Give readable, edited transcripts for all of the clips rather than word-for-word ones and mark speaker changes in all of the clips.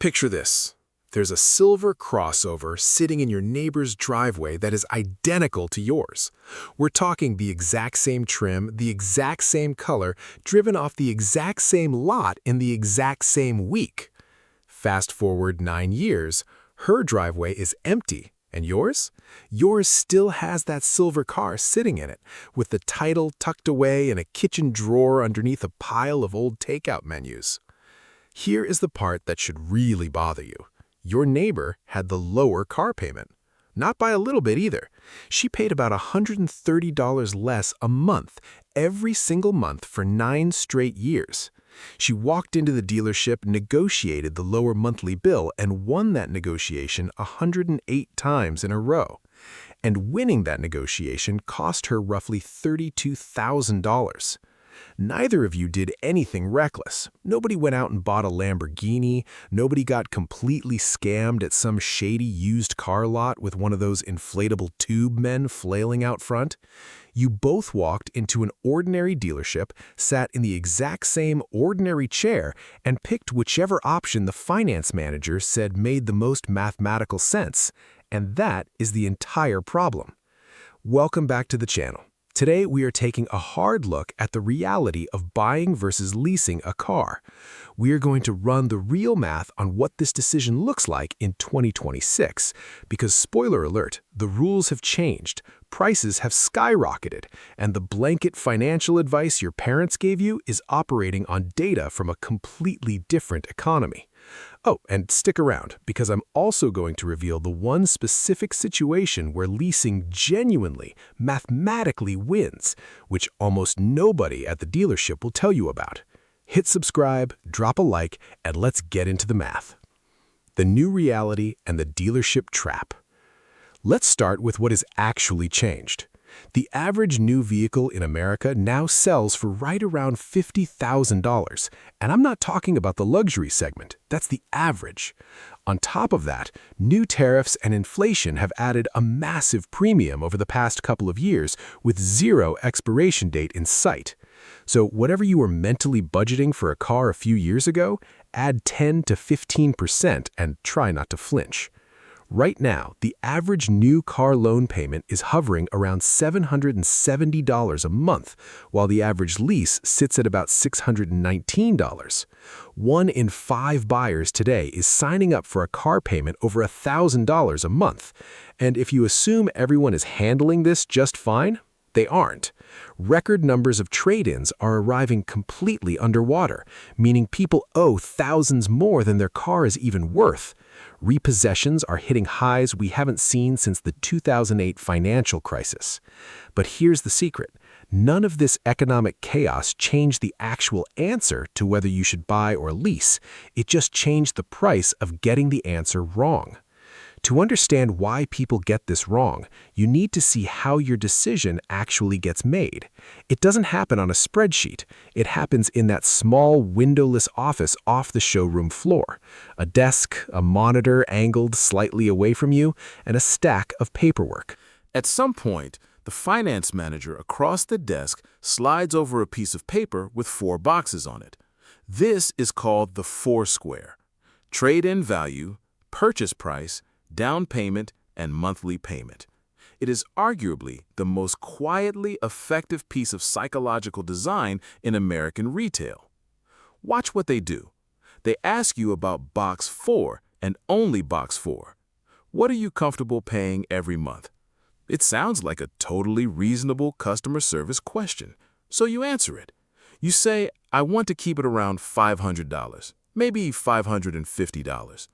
Speaker 1: Picture this. There's a silver crossover sitting in your neighbor's driveway that is identical to yours. We're talking the exact same trim, the exact same color, driven off the exact same lot in the exact same week. Fast forward 9 years, her driveway is empty. And yours? Yours still has that silver car sitting in it, with the title tucked away in a kitchen drawer underneath a pile of old takeout menus. Here is the part that should really bother you. Your neighbor had the lower car payment. Not by a little bit either. She paid about $130 less a month, every single month for 9 straight years. She walked into the dealership, negotiated the lower monthly bill, and won that negotiation 108 times in a row. And winning that negotiation cost her roughly $32,000. Neither of you did anything reckless. Nobody went out and bought a Lamborghini. Nobody got completely scammed at some shady used car lot with one of those inflatable tube men flailing out front. You both walked into an ordinary dealership, sat in the exact same ordinary chair, and picked whichever option the finance manager said made the most mathematical sense. And that is the entire problem. Welcome back to the channel. Today, we are taking a hard look at the reality of buying versus leasing a car. We are going to run the real math on what this decision looks like in 2026, because spoiler alert, the rules have changed, prices have skyrocketed, and the blanket financial advice your parents gave you is operating on data from a completely different economy. Oh, and stick around, because I'm also going to reveal the one specific situation where leasing genuinely, mathematically wins, which almost nobody at the dealership will tell you about. Hit subscribe, drop a like, and let's get into the math. The new reality and the dealership trap. Let's start with what has actually changed. The average new vehicle in America now sells for right around $50,000, and I'm not talking about the luxury segment. That's the average. On top of that, new tariffs and inflation have added a massive premium over the past couple of years with zero expiration date in sight. So whatever you were mentally budgeting for a car a few years ago, add 10 to 15% and try not to flinch. Right now, the average new car loan payment is hovering around $770 a month, while the average lease sits at about $619. 1 in 5 buyers today is signing up for a car payment over $1,000 a month. And if you assume everyone is handling this just fine, they aren't. Record numbers of trade-ins are arriving completely underwater, meaning people owe thousands more than their car is even worth. Repossessions are hitting highs we haven't seen since the 2008 financial crisis. But here's the secret. None of this economic chaos changed the actual answer to whether you should buy or lease. It just changed the price of getting the answer wrong. To understand why people get this wrong, you need to see how your decision actually gets made. It doesn't happen on a spreadsheet. It happens in that small windowless office off the showroom floor. A desk, a monitor angled slightly away from you, and a stack of paperwork.
Speaker 2: At some point, the finance manager across the desk slides over a piece of paper with 4 boxes on it. This is called the 4 square: trade-in value, purchase price, down payment, and monthly payment. It is arguably the most quietly effective piece of psychological design in American retail. Watch what they do. They ask you about box 4 and only box 4. What are you comfortable paying every month? It sounds like a totally reasonable customer service question, so you answer it. You say, I want to keep it around $500, maybe $550.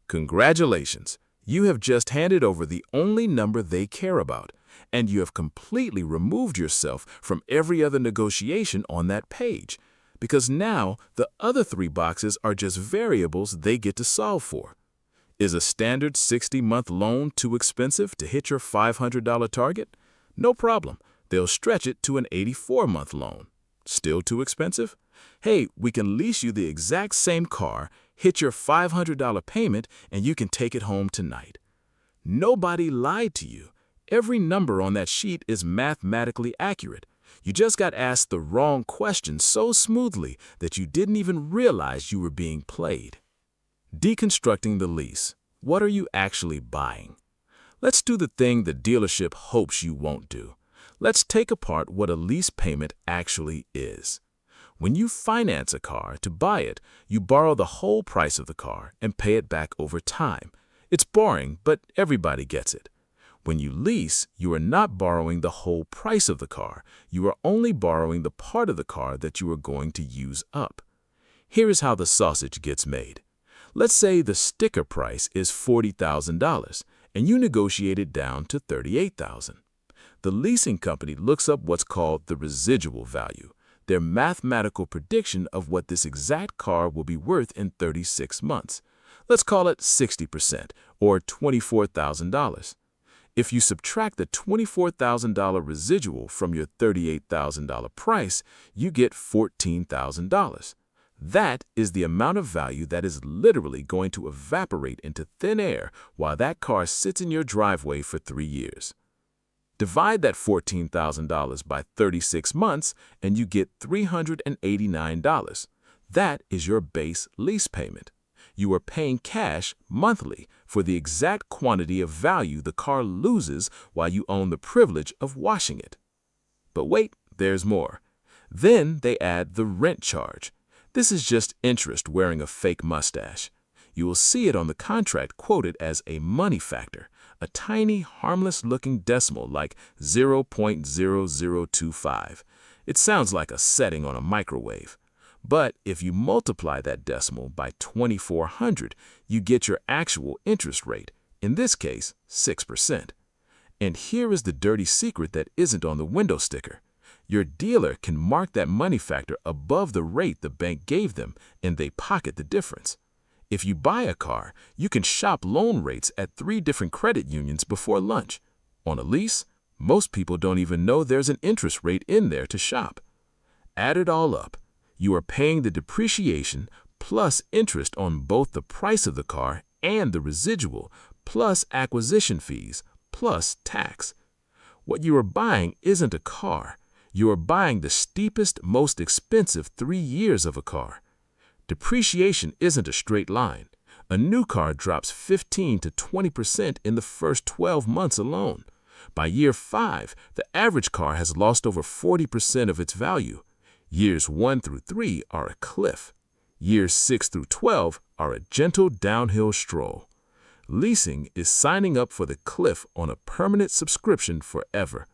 Speaker 2: Congratulations! You have just handed over the only number they care about, and you have completely removed yourself from every other negotiation on that page, because now the other 3 boxes are just variables they get to solve for. Is a standard 60-month loan too expensive to hit your $500 target? No problem. They'll stretch it to an 84-month loan. Still too expensive? Hey, we can lease you the exact same car, hit your $500 payment, and you can take it home tonight. Nobody lied to you. Every number on that sheet is mathematically accurate. You just got asked the wrong question so smoothly that you didn't even realize you were being played. Deconstructing the lease. What are you actually buying? Let's do the thing the dealership hopes you won't do. Let's take apart what a lease payment actually is. When you finance a car to buy it, you borrow the whole price of the car and pay it back over time. It's boring, but everybody gets it. When you lease, you are not borrowing the whole price of the car. You are only borrowing the part of the car that you are going to use up. Here is how the sausage gets made. Let's say the sticker price is $40,000 and you negotiate it down to $38,000. The leasing company looks up what's called the residual value, their mathematical prediction of what this exact car will be worth in 36 months. Let's call it 60% or $24,000. If you subtract the $24,000 residual from your $38,000 price, you get $14,000. That is the amount of value that is literally going to evaporate into thin air while that car sits in your driveway for 3 years. Divide that $14,000 by 36 months and you get $389. That is your base lease payment. You are paying cash monthly for the exact quantity of value the car loses while you own the privilege of washing it. But wait, there's more. Then they add the rent charge. This is just interest wearing a fake mustache. You will see it on the contract quoted as a money factor, a tiny, harmless-looking decimal like 0.0025. It sounds like a setting on a microwave. But if you multiply that decimal by 2,400, you get your actual interest rate, in this case, 6%. And here is the dirty secret that isn't on the window sticker. Your dealer can mark that money factor above the rate the bank gave them, and they pocket the difference. If you buy a car, you can shop loan rates at 3 different credit unions before lunch. On a lease, most people don't even know there's an interest rate in there to shop. Add it all up. You are paying the depreciation plus interest on both the price of the car and the residual, plus acquisition fees, plus tax. What you are buying isn't a car. You are buying the steepest, most expensive 3 years of a car. Depreciation isn't a straight line. A new car drops 15 to 20% in the first 12 months alone. By year 5, the average car has lost over 40% of its value. Years 1 through 3 are a cliff. Years 6 through 12 are a gentle downhill stroll. Leasing is signing up for the cliff on a permanent subscription forever.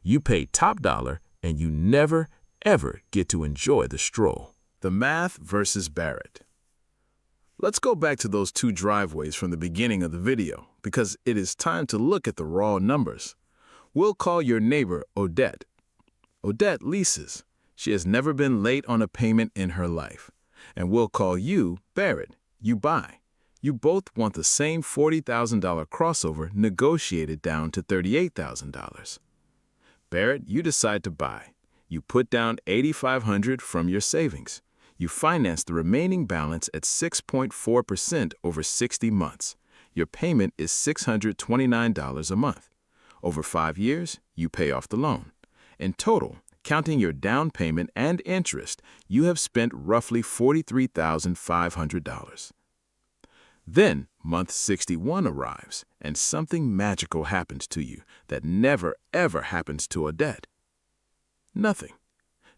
Speaker 2: You pay top dollar and you never, ever get to enjoy the stroll.
Speaker 1: The math versus Barrett. Let's go back to those 2 driveways from the beginning of the video because it is time to look at the raw numbers. We'll call your neighbor Odette. Odette leases. She has never been late on a payment in her life. And we'll call you Barrett. You buy. You both want the same $40,000 crossover negotiated down to $38,000. Barrett, you decide to buy. You put down $8,500 from your savings. You finance the remaining balance at 6.4% over 60 months. Your payment is $629 a month. Over 5 years, you pay off the loan. In total, counting your down payment and interest, you have spent roughly $43,500. Then, month 61 arrives, and something magical happens to you that never, ever happens to Odette. Nothing.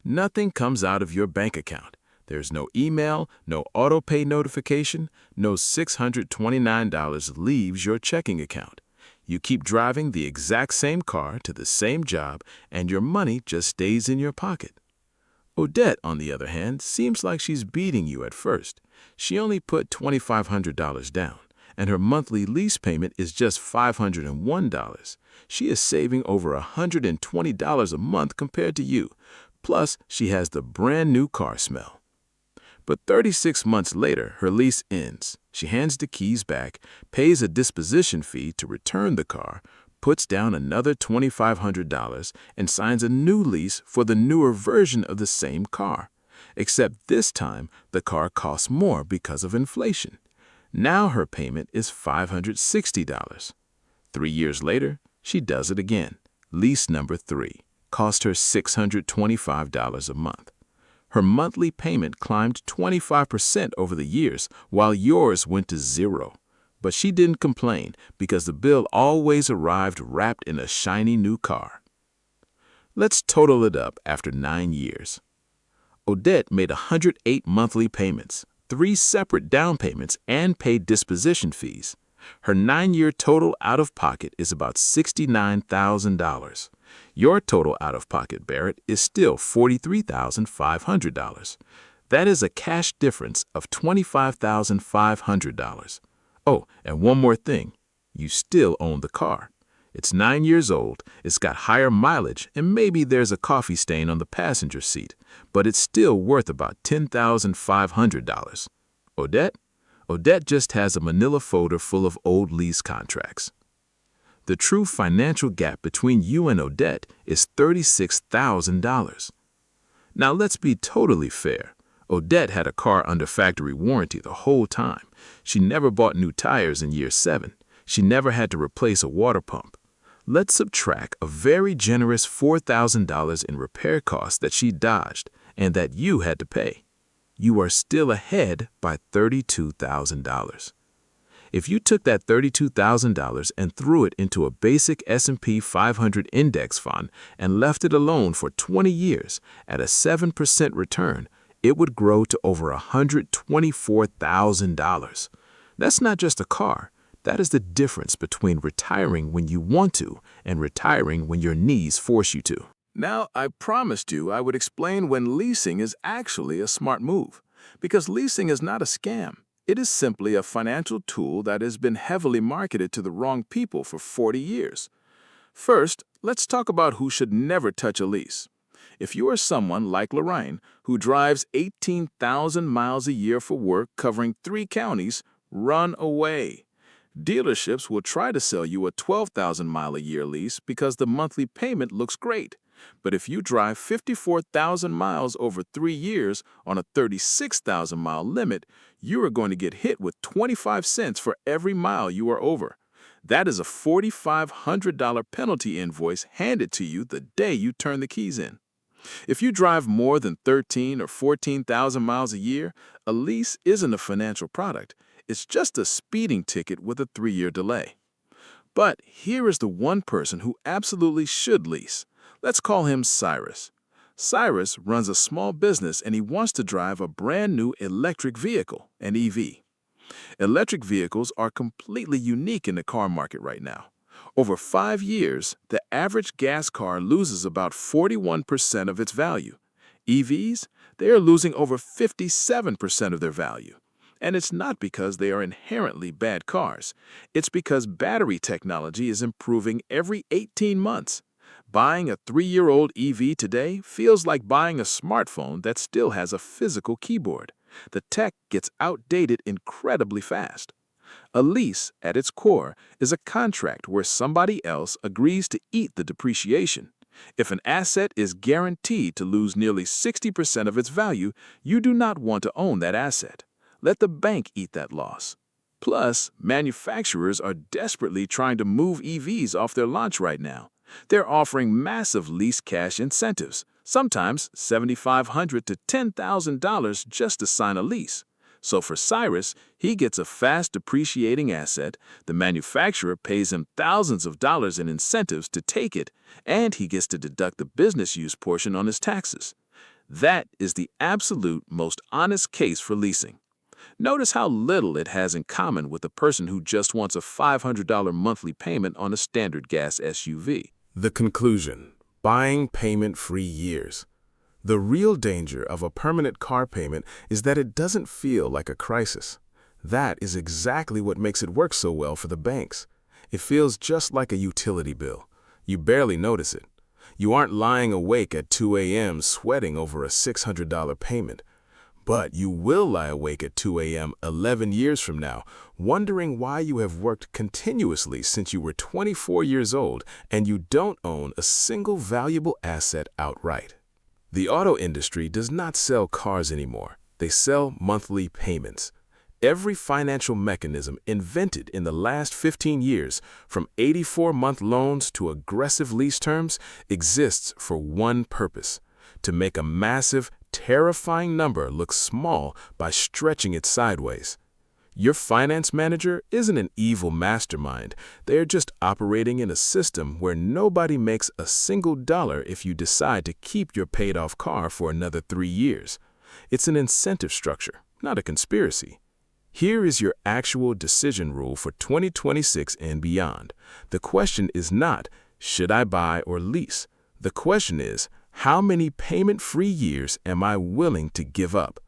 Speaker 1: Nothing comes out of your bank account. There's no email, no auto pay notification, no $629 leaves your checking account. You keep driving the exact same car to the same job, and your money just stays in your pocket. Odette, on the other hand, seems like she's beating you at first. She only put $2,500 down, and her monthly lease payment is just $501. She is saving over $120 a month compared to you. Plus, she has the brand new car smell. But 36 months later, her lease ends. She hands the keys back, pays a disposition fee to return the car, puts down another $2,500, and signs a new lease for the newer version of the same car. Except this time, the car costs more because of inflation. Now her payment is $560. 3 years later, she does it again. Lease number 3 cost her $625 a month.
Speaker 2: Her monthly payment climbed 25% over the years, while yours went to zero. But she didn't complain because the bill always arrived wrapped in a shiny new car. Let's total it up after 9 years. Odette made 108 monthly payments, 3 separate down payments, and paid disposition fees. Her 9-year total out-of-pocket is about $69,000. Your total out-of-pocket, Barrett, is still $43,500. That is a cash difference of $25,500. Oh, and one more thing. You still own the car. It's 9 years old, it's got higher mileage, and maybe there's a coffee stain on the passenger seat, but it's still worth about $10,500. Odette? Odette just has a manila folder full of old lease contracts. The true financial gap between you and Odette is $36,000. Now let's be totally fair. Odette had a car under factory warranty the whole time. She never bought new tires in year 7. She never had to replace a water pump. Let's subtract a very generous $4,000 in repair costs that she dodged and that you had to pay. You are still ahead by $32,000. If you took that $32,000 and threw it into a basic S&P 500 index fund and left it alone for 20 years at a 7% return, it would grow to over $124,000. That's not just a car. That is the difference between retiring when you want to and retiring when your needs force you to. Now, I promised you I would explain when leasing is actually a smart move, because leasing is not a scam. It is simply a financial tool that has been heavily marketed to the wrong people for 40 years. First, let's talk about who should never touch a lease. If you are someone like Lorraine, who drives 18,000 miles a year for work covering 3 counties, run away. Dealerships will try to sell you a 12,000-mile-a-year lease because the monthly payment looks great. But if you drive 54,000 miles over 3 years on a 36,000-mile limit, you are going to get hit with 25 cents for every mile you are over. That is a $4,500 penalty invoice handed to you the day you turn the keys in. If you drive more than 13 or 14,000 miles a year, a lease isn't a financial product. It's just a speeding ticket with a 3-year delay. But here is the one person who absolutely should lease. Let's call him Cyrus. Cyrus runs a small business and he wants to drive a brand new electric vehicle, an EV. Electric vehicles are completely unique in the car market right now. Over 5 years, the average gas car loses about 41% of its value. EVs, they are losing over 57% of their value. And it's not because they are inherently bad cars. It's because battery technology is improving every 18 months. Buying a 3-year-old EV today feels like buying a smartphone that still has a physical keyboard. The tech gets outdated incredibly fast. A lease, at its core, is a contract where somebody else agrees to eat the depreciation. If an asset is guaranteed to lose nearly 60% of its value, you do not want to own that asset. Let the bank eat that loss. Plus, manufacturers are desperately trying to move EVs off their launch right now. They're offering massive lease cash incentives, sometimes $7,500 to $10,000 just to sign a lease. So for Cyrus, he gets a fast depreciating asset, the manufacturer pays him thousands of dollars in incentives to take it, and he gets to deduct the business use portion on his taxes. That is the absolute most honest case for leasing. Notice how little it has in common with a person who just wants a $500 monthly payment on a standard gas SUV.
Speaker 1: The conclusion: buying payment-free years. The real danger of a permanent car payment is that it doesn't feel like a crisis. That is exactly what makes it work so well for the banks. It feels just like a utility bill. You barely notice it. You aren't lying awake at 2 a.m. sweating over a $600 payment. But you will lie awake at 2 a.m. 11 years from now, wondering why you have worked continuously since you were 24 years old and you don't own a single valuable asset outright. The auto industry does not sell cars anymore. They sell monthly payments. Every financial mechanism invented in the last 15 years, from 84-month loans to aggressive lease terms, exists for one purpose: to make a massive
Speaker 2: terrifying number look small by stretching it sideways. Your finance manager isn't an evil mastermind. They're just operating in a system where nobody makes a single dollar if you decide to keep your paid-off car for another 3 years. It's an incentive structure, not a conspiracy. Here is your actual decision rule for 2026 and beyond. The question is not, should I buy or lease? The question is, how many payment-free years am I willing to give up?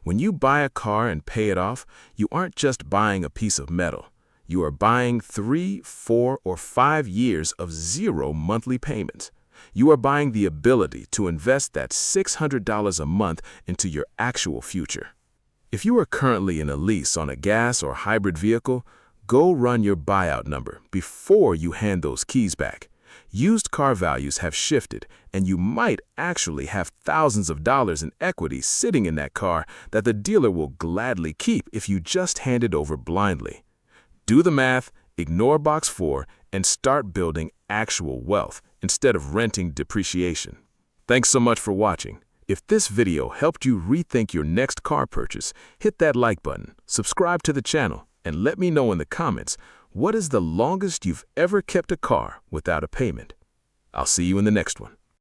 Speaker 2: When you buy a car and pay it off, you aren't just buying a piece of metal. You are buying 3, 4, or 5 years of 0 monthly payments. You are buying the ability to invest that $600 a month into your actual future. If you are currently in a lease on a gas or hybrid vehicle, go run your buyout number before you hand those keys back. Used car values have shifted, and you might actually have thousands of dollars in equity sitting in that car that the dealer will gladly keep if you just hand it over blindly. Do the math, ignore box 4, and start building actual wealth instead of renting depreciation. Thanks so much for watching. If this video helped you rethink your next car purchase, hit that like button, subscribe to the channel, and let me know in the comments, what is the longest you've ever kept a car without a payment? I'll see you in the next one.